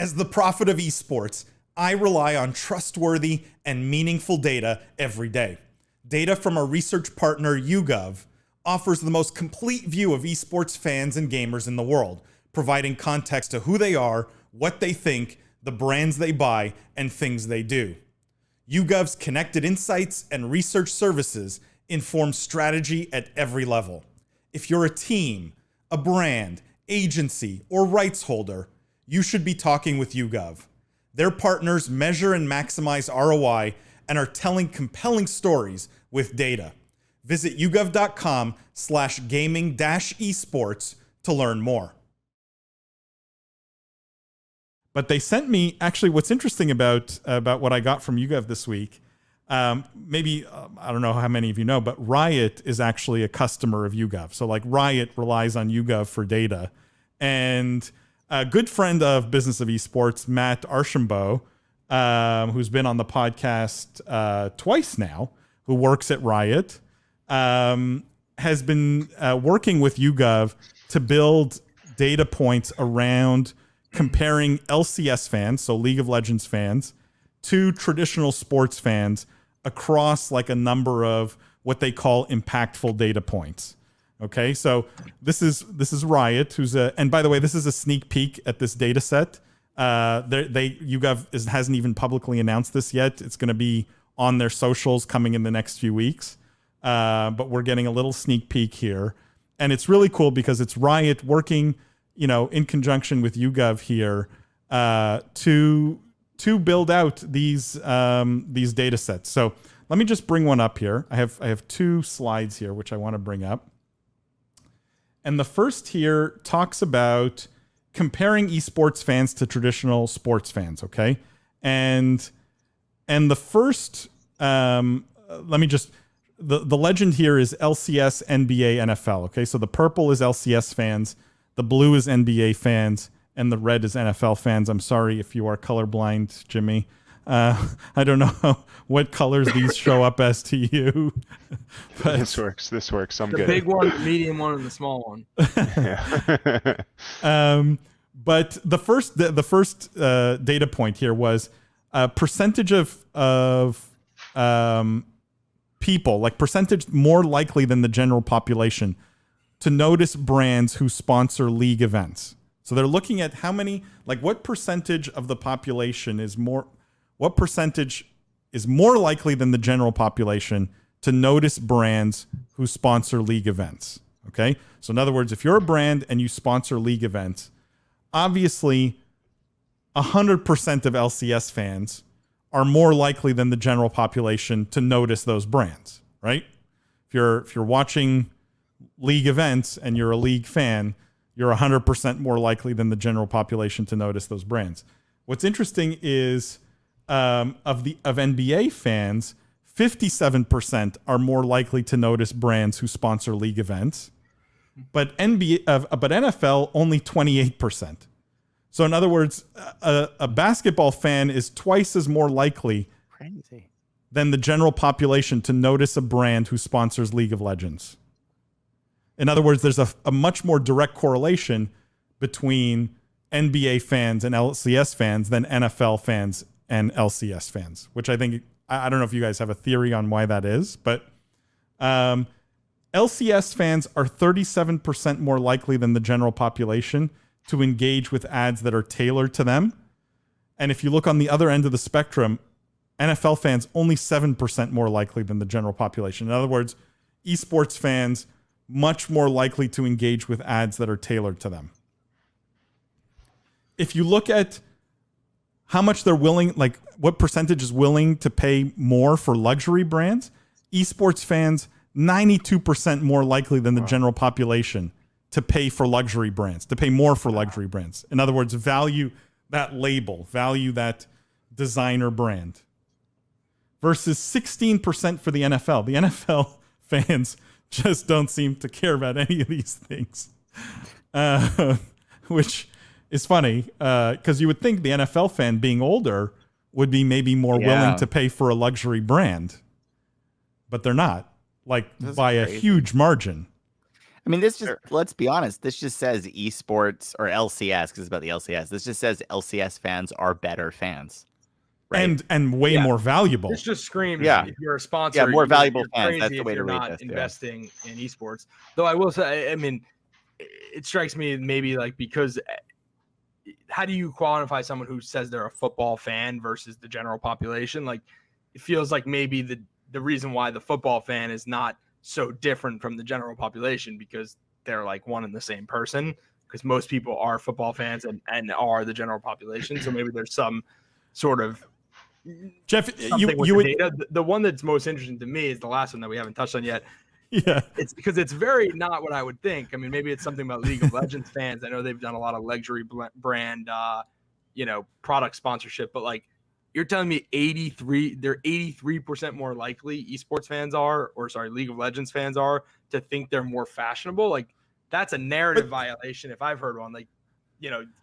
As the prophet of esports, I rely on trustworthy and meaningful data every day. Data from our research partner YouGov offers the most complete view of esports fans and gamers in the world, providing context to who they are, what they think, the brands they buy, and things they do. YouGov's connected insights and research services inform strategy at every level. If you're a team, a brand, agency, or rights holder, you should be talking with YouGov. Their partners measure and maximize ROI and are telling compelling stories with data. Visit yougov.com/gaming-esports to learn more. But they sent me, actually, what's interesting about what I got from YouGov this week, I don't know how many of you know, but Riot is actually a customer of YouGov. So like Riot relies on YouGov for data. And a good friend of Business of Esports, Matt Archambault, who's been on the podcast twice now, who works at Riot, has been working with YouGov to build data points around comparing LCS fans, so League of Legends fans, to traditional sports fans across like a number of what they call impactful data points. Okay, so this is Riot, and by the way, this is a sneak peek at this data set. YouGov hasn't even publicly announced this yet. It's going to be on their socials coming in the next few weeks. But we're getting a little sneak peek here, and it's really cool because it's Riot working, in conjunction with YouGov here to build out these data sets. So let me just bring one up here. I have two slides here which I want to bring up. And the first here talks about comparing esports fans to traditional sports fans, okay? And the first, the legend here is LCS, NBA, NFL, okay? So the purple is LCS fans, the blue is NBA fans, and the red is NFL fans. I'm sorry if you are colorblind, Jimmy. I don't know what colors these show up as to you. But this works. I'm good. The big one, the medium one, and the small one. But the first data point here was percentage of people, like percentage more likely than the general population, to notice brands who sponsor league events. So they're looking at how many, like what percentage of the population is more. What percentage is more likely than the general population to notice brands who sponsor league events? Okay. So in other words, if you're a brand and you sponsor league events, obviously 100% of LCS fans are more likely than the general population to notice those brands, right? If you're watching league events and you're a league fan, you're 100% more likely than the general population to notice those brands. What's interesting is of NBA fans, 57% are more likely to notice brands who sponsor league events, but NFL only 28%. So in other words, a basketball fan is twice as more likely than the general population to notice a brand who sponsors League of Legends. In other words, there's a much more direct correlation between NBA fans and LCS fans than NFL fans and LCS fans, which I think, I don't know if you guys have a theory on why that is, but LCS fans are 37% more likely than the general population to engage with ads that are tailored to them. And if you look on the other end of the spectrum, NFL fans only 7% more likely than the general population. In other words, esports fans much more likely to engage with ads that are tailored to them. If you look at how much they're willing, like what percentage is willing to pay more for luxury brands, esports fans 92% more likely than the general population to pay for luxury brands, to pay more for luxury brands. In other words, value that label, value that designer brand. Versus 16% for the NFL. The NFL fans just don't seem to care about any of these things, which is funny because you would think the NFL fan, being older, would be maybe more willing to pay for a luxury brand, but they're not, like by a huge margin. I mean, this just, let's be honest, this just says esports or LCS, because it's about the LCS. This just says LCS fans are better fans. Right? And way more valuable. This just screams if you're a sponsor. Yeah, more valuable you're fans. That's crazy the way if to you're read not this. investing in esports. Though I will say, I mean, it strikes me maybe like because how do you qualify someone who says they're a football fan versus the general population? Like, it feels like maybe the reason why the football fan is not so different from the general population because they're like one and the same person, because most people are football fans and are the general population. So maybe there's some sort of Jeff, the one that's most interesting to me is the last one that we haven't touched on yet. Yeah, it's because it's very not what I would think. I mean, maybe it's something about League of Legends fans. I know they've done a lot of luxury brand, product sponsorship, but like you're telling me they're 83% more likely esports fans League of Legends fans are to think they're more fashionable. Like that's a narrative violation if I've heard one. Like,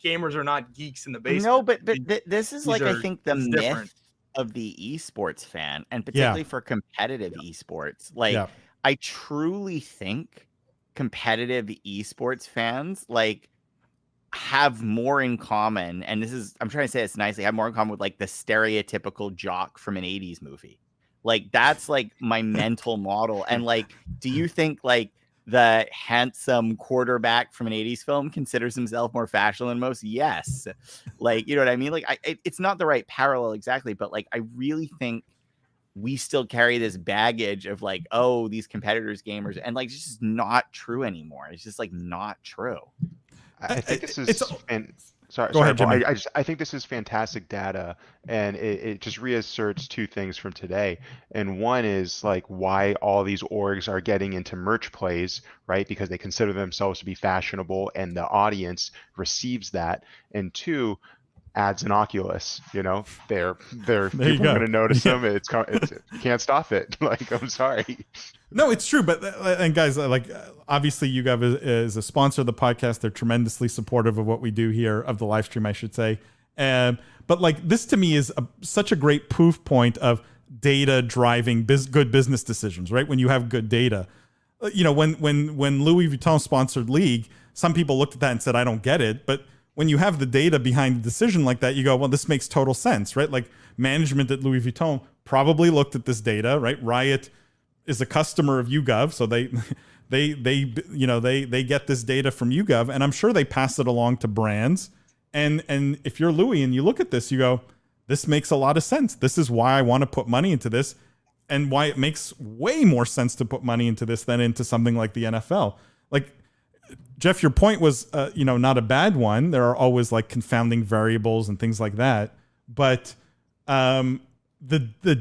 gamers are not geeks in the basement. No, but this is like, I think the myth of the esports fan, and particularly for competitive esports. Like, I truly think competitive esports fans like have more in common, and I'm trying to say this nicely, have more in common with like the stereotypical jock from an 80s movie. Like that's like my mental model. And like, do you think like the handsome quarterback from an 80s film considers himself more fashionable than most? Yes. Like, you know what I mean? Like it's not the right parallel exactly, but like, I really think we still carry this baggage of like, oh, these competitors, gamers, and like, it's just not true anymore. It's just like not true. I think this is, sorry, ahead, Paul, I think this is fantastic data, and it just reasserts two things from today. And one is like why all these orgs are getting into merch plays, right? Because they consider themselves to be fashionable, and the audience receives that. And two, ads in Oculus, they're people are going to notice them. It's you can't stop it. Like, I'm sorry. No, it's true. But and guys, like obviously YouGov is a sponsor of the podcast. They're tremendously supportive of what we do here, of the live stream, I should say. But like this to me is such a great proof point of data driving good business decisions, right? When you have good data, when Louis Vuitton sponsored League, some people looked at that and said, I don't get it. But when you have the data behind the decision like that, you go, well, this makes total sense, right? Like management at Louis Vuitton probably looked at this data, right? Riot is a customer of YouGov, so they get this data from YouGov, and I'm sure they pass it along to brands. And if you're Louis and you look at this, you go, this makes a lot of sense. This is why I want to put money into this, and why it makes way more sense to put money into this than into something like the NFL. Like, Jeff, your point was, not a bad one. There are always like confounding variables and things like that, but the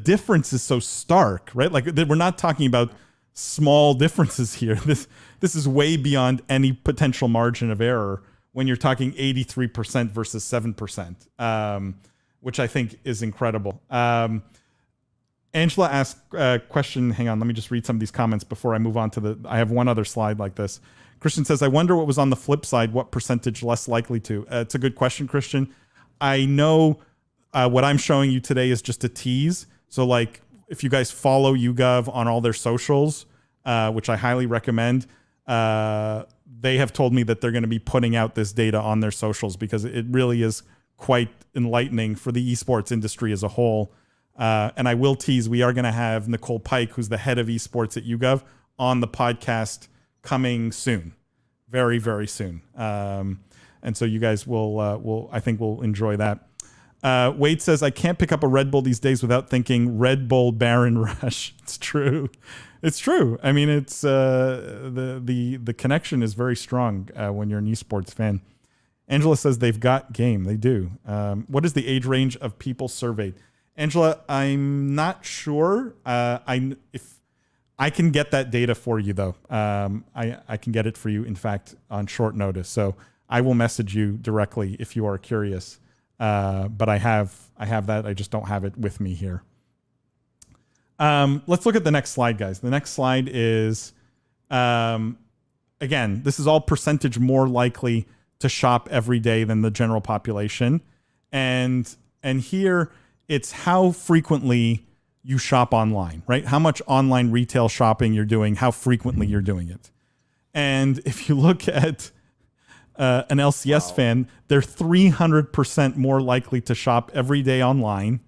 difference is so stark, right? Like we're not talking about small differences here. This is way beyond any potential margin of error when you're talking 83% versus 7%, which I think is incredible. Angela asked a question. Hang on, let me just read some of these comments before I move on to I have one other slide like this. Christian says, I wonder what was on the flip side, what percentage less likely to? It's a good question, Christian. I know what I'm showing you today is just a tease. So like if you guys follow YouGov on all their socials, which I highly recommend, they have told me that they're going to be putting out this data on their socials because it really is quite enlightening for the esports industry as a whole. And I will tease, we are going to have Nicole Pike, who's the head of esports at YouGov, on the podcast coming soon, very, very soon. And so you guys will I think will enjoy that. Wade says, I can't pick up a Red Bull these days without thinking Red Bull Baron Rush. It's true. It's true. I mean, it's the connection is very strong when you're an esports fan. Angela says they've got game. They do. What is the age range of people surveyed? Angela, I'm not sure. If I can get that data for you, though. I can get it for you, in fact, on short notice. So I will message you directly if you are curious. But I have that. I just don't have it with me here. Let's look at the next slide, guys. The next slide is, again, this is all percentage more likely to shop every day than the general population. And here it's how frequently you shop online, right? How much online retail shopping you're doing, how frequently you're doing it. And if you look at an LCS fan, they're 300% more likely to shop every day online.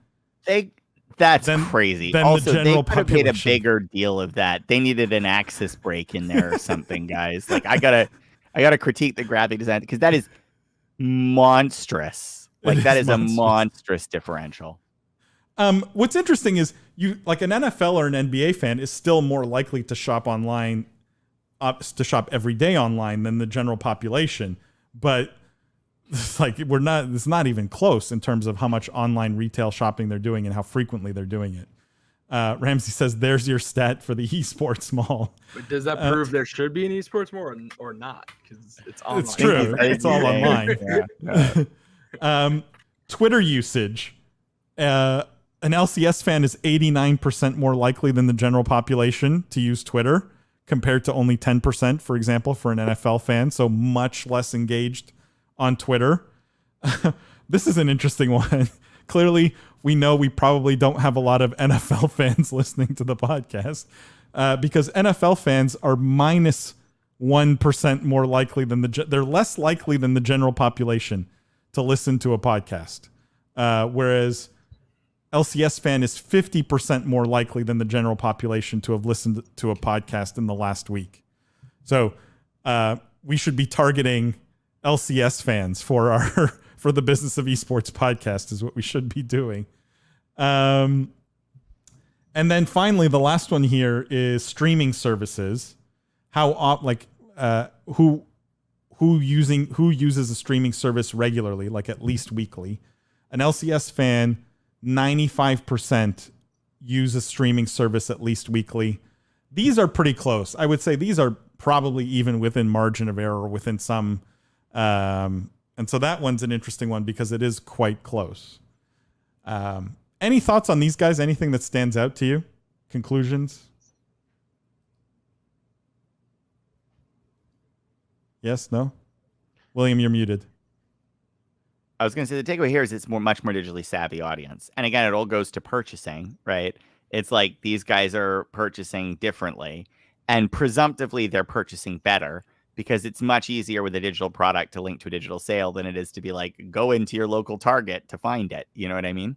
That's crazy. Than Also, the general they could have made a population. bigger deal of that. They needed an axis break in there or something, guys. Like I gotta critique the graphic design because that is monstrous. Like that is a monstrous differential. What's interesting is you like an NFL or an NBA fan is still more likely to shop online, to shop every day online than the general population. But it's like it's not even close in terms of how much online retail shopping they're doing and how frequently they're doing it. Ramsey says, "There's your stat for the esports mall." But does that prove there should be an esports mall or not? Because it's online. It's true. It's all online. Twitter usage. An LCS fan is 89% more likely than the general population to use Twitter, compared to only 10%, for example, for an NFL fan. So much less engaged on Twitter. This is an interesting one. Clearly, we know we probably don't have a lot of NFL fans listening to the podcast because NFL fans are minus 1% more likely than they're less likely than the general population to listen to a podcast. Whereas LCS fan is 50% more likely than the general population to have listened to a podcast in the last week. So we should be targeting LCS fans for the Business of Esports podcast is what we should be doing. And then finally, the last one here is streaming services. Who uses a streaming service regularly, like at least weekly? An LCS fan, 95% use a streaming service at least weekly. These are pretty close. I would say these are probably even within margin of error within some. And so that one's an interesting one because it is quite close. Any thoughts on these guys? Anything that stands out to you? Conclusions? Yes? No? William, you're muted. I was going to say the takeaway here is it's much more digitally savvy audience. And again, it all goes to purchasing, right? It's like these guys are purchasing differently and presumptively they're purchasing better because it's much easier with a digital product to link to a digital sale than it is to be like, go into your local Target to find it. You know what I mean?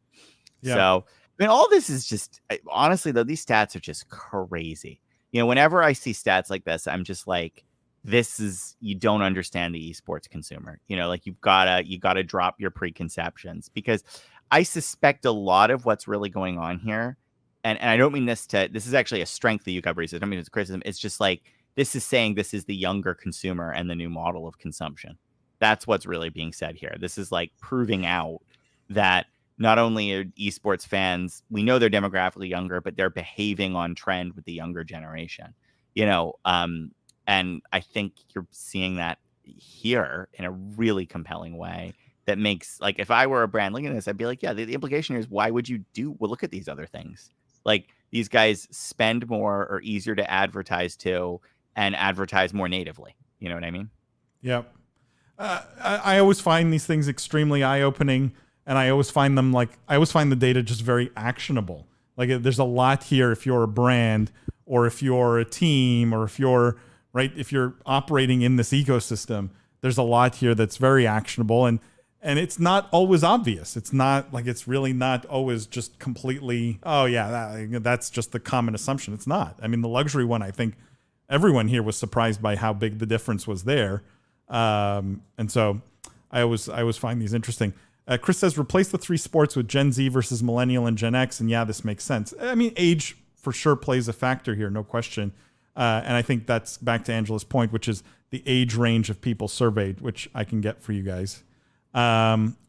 Yeah. So, I mean, all this is just, honestly, though, these stats are just crazy. You know, whenever I see stats like this, I'm just like, you don't understand the esports consumer. You know, like you gotta drop your preconceptions because I suspect a lot of what's really going on here, and I don't mean this is actually a strength that YouGov raises. I don't mean it's a criticism. It's just like, this is saying this is the younger consumer and the new model of consumption. That's what's really being said here. This is like proving out that not only are esports fans, we know they're demographically younger, but they're behaving on trend with the younger generation, you know? And I think you're seeing that here in a really compelling way that makes, like, if I were a brand looking at this, I'd be like, yeah, the implication here is why would you look at these other things? Like, these guys spend more or easier to advertise to and advertise more natively. You know what I mean? Yep. I always find these things extremely eye-opening, and I always find the data just very actionable. Like, there's a lot here if you're a brand or if you're a team or if you're operating in this ecosystem, there's a lot here that's very actionable and it's not always obvious. It's not like, it's really not always just completely, oh yeah, that's just the common assumption. It's not. I mean, the luxury one, I think everyone here was surprised by how big the difference was there. And so I always find these interesting. Chris says, replace the three sports with Gen Z versus Millennial and Gen X. And yeah, this makes sense. I mean, age for sure plays a factor here, no question. And I think that's back to Angela's point, which is the age range of people surveyed, which I can get for you guys.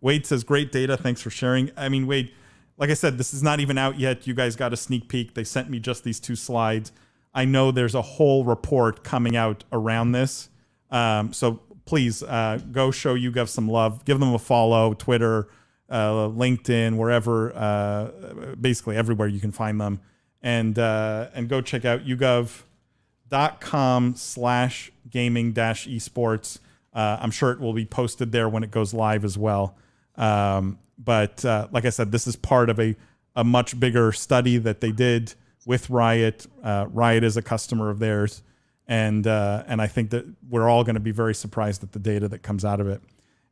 Wade says, great data. Thanks for sharing. I mean, Wade, like I said, this is not even out yet. You guys got a sneak peek. They sent me just these 2 slides. I know there's a whole report coming out around this. So please go show YouGov some love. Give them a follow, Twitter, LinkedIn, wherever, basically everywhere you can find them. And go check out YouGov.com/gaming-esports. I'm sure it will be posted there when it goes live as well. But like I said, this is part of a much bigger study that they did with Riot. Riot is a customer of theirs. And I think that we're all going to be very surprised at the data that comes out of it.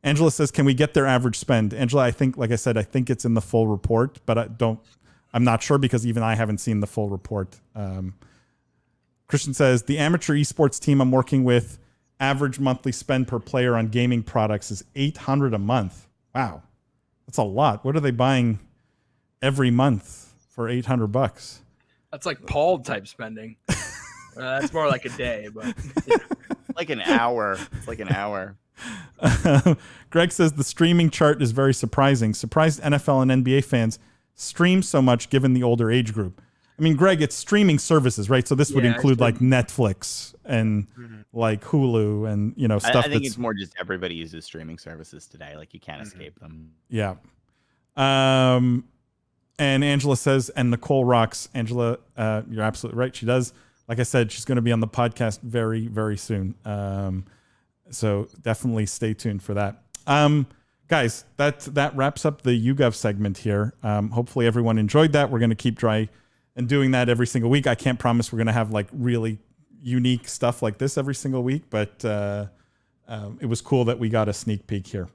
Angela says, can we get their average spend? Angela, I think, like I said, I think it's in the full report, but I'm not sure because even I haven't seen the full report. Christian says, the amateur esports team I'm working with, average monthly spend per player on gaming products is $800 a month. Wow. That's a lot. What are they buying every month for $800? That's like Paul type spending. That's more like a day, but like an hour. It's like an hour. Greg says the streaming chart is very surprising. Surprised NFL and NBA fans stream so much given the older age group. I mean, Greg, it's streaming services, right? So this would include like Netflix and like Hulu and, you know, stuff. I think it's more just everybody uses streaming services today. Like you can't escape them. Yeah. And Angela says, and Nicole rocks. Angela, you're absolutely right. She does. Like I said, she's going to be on the podcast very, very soon. So definitely stay tuned for that. Guys, that wraps up the YouGov segment here. Hopefully everyone enjoyed that. We're going to keep doing that every single week. I can't promise we're going to have like really unique stuff like this every single week, but it was cool that we got a sneak peek here.